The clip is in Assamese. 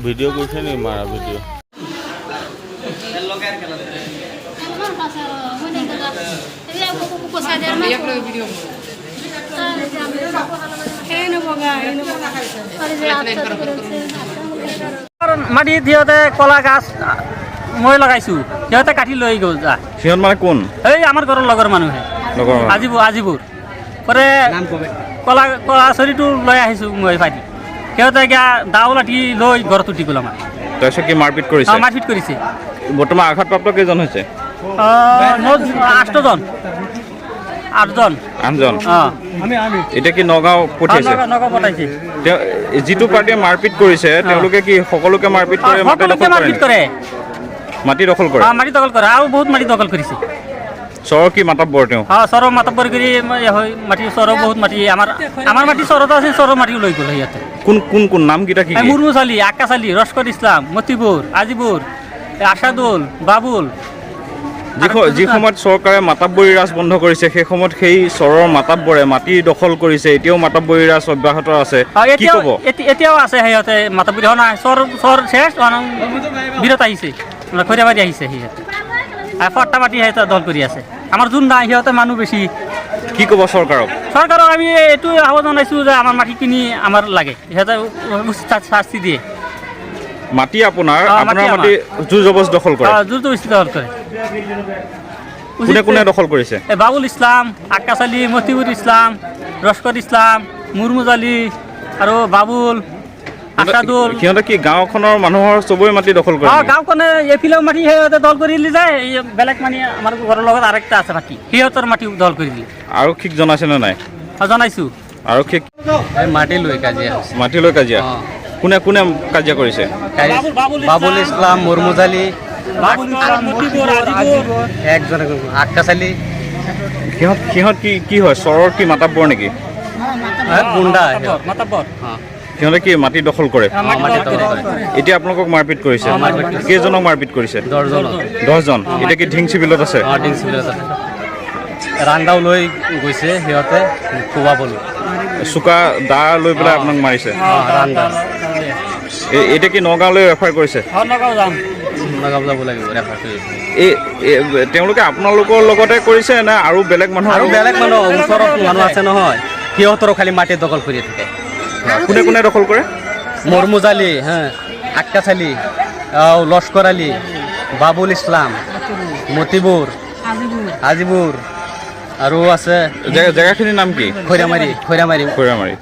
ভিডিও করছে নি মারা ভিডিও মাটি সিহঁতে কলা গাছ মই লগাইছো সিহঁতে কাটি লৈ গ'ল যা সিহঁত মানে কোন এই আমাৰ ঘৰৰ লগৰ মানুহে আজিবোৰ পৰে কলা কলা চৰিটো লৈ আহিছো মই ভাইটি সিহঁতে এতিয়া দাও লাঠি লৈ ঘৰত উঠি গ'ল আমাৰ তাৰপিছত কি মাৰপিট কৰিছে মাৰপিট কৰিছে বৰ্তমান আঘাতপ্ৰাপ্ত কেইজন হৈছে 8জন এতিয়া কি নগাঁও পঠিয়াইছে নগাঁও পঠাইছে যিটো পাৰ্টিয়ে মাৰপিট কৰিছে তেওঁলোকে কি সকলোকে মাৰপিট কৰে মাটি দখল কৰে মাটি দখল কৰে আৰু বহুত মাটি দখল কৰিছে চৰৰ কি মাতব্বৰ তেওঁ চৰৰ মাতব্বৰ কৰি মাটি চৰৰ বহুত মাটি আমাৰ মাটি চৰত আছে চৰৰ মাটিও লৈ গ'ল ইয়াতে কোন নামকেইটা কি মুৰ্মু চালি আক্কা চালি ৰস্কত ইছলাম মতিবুৰ আজিবুৰ আশাদুল বাবুল যি সময়ত চৰকাৰে মাতাব্বৰী ৰাজ বন্ধ কৰিছে সেই সময়ত সেই চৰৰ মাতাব্বৰে মাটি দখল কৰিছে এতিয়াও মাতাব্বৰী ৰাজ অব্যাহত আছে কি ক'ব এতিয়াও আছে সিহঁতে মাতাব্বৰী হোৱা নাই চৰ শেষ বিৰত আহিছে খৈৰাবাৰী আহিছে সিহঁতে ফটা মাটি সিহঁতে দল কৰি আছে আমাৰ যোন নাই সিহঁতে মানুহ বেছি কি ক'ব চৰকাৰক আমি এইটো আহ্বান জনাইছোঁ যে আমাৰ মাটিখিনি আমাৰ লাগে সিহঁতে শাস্তি দিয়ে মাটি আপোনাৰ মাটি জোৰ জবৰদস্তি দখল কৰে জোৰ জবৰদস্তি দখল কৰে কোনে দখল কৰিছে বাবুল ইছলাম আক্কা চালি মতিবুৰ ইছলাম ৰস্কত ইছলাম মুৰ্মু আলী আৰু বাবুল আশাদুল সিহঁতে কি গাঁওখনৰ মানুহৰ চবৰে মাটি দখল কৰে গাঁওখনে এইফালেও মাটি সিহঁতে দল কৰি দিলে যায় বেলেগ মানে আমাৰ ঘৰৰ লগত আৰেকটা আছে মাটি সিহঁতৰ মাটি দল কৰি দিলে আৰক্ষীক জনাইছেনে নাই জনাইছোঁ আৰক্ষীক মাটি লৈ কাজিয়া কোনে কাজিয়া কৰিছে বাবুল ইছলাম মুৰ্মু আলী একজন আক্কা চালি সিহঁত কি হয় চৰৰ কি মাতাব্বৰ নেকি সিহঁতে কি মাটি দখল কৰে এতিয়া আপোনালোকক মাৰপিট কৰিছে কেইজনক মাৰপিট কৰিছে 10জন এতিয়া কি ঢিং চিভিলত আছে ৰাংগাও লৈ গৈছে সিহঁতে কোবাবলৈ চোকা দা লৈ পেলাই আপোনাক মাৰিছে এতিয়া কি নগাঁৱলৈ ৰেফাৰ কৰিছে তেওঁলোকে আপোনালোকৰ লগতে কৰিছে নে আৰু বেলেগ মানুহ ওচৰত মানুহ আছে নহয় সিহঁতৰো খালি মাটি দখল কৰি থাকে কোনে দখল কৰে মুৰ্মু আলী আক্কা চালি লস্কৰ আলী বাবুল ইছলাম মতিবুৰ আজিবুৰ আৰু আছে জেগাখিনিৰ নাম কি খৈৰামাৰী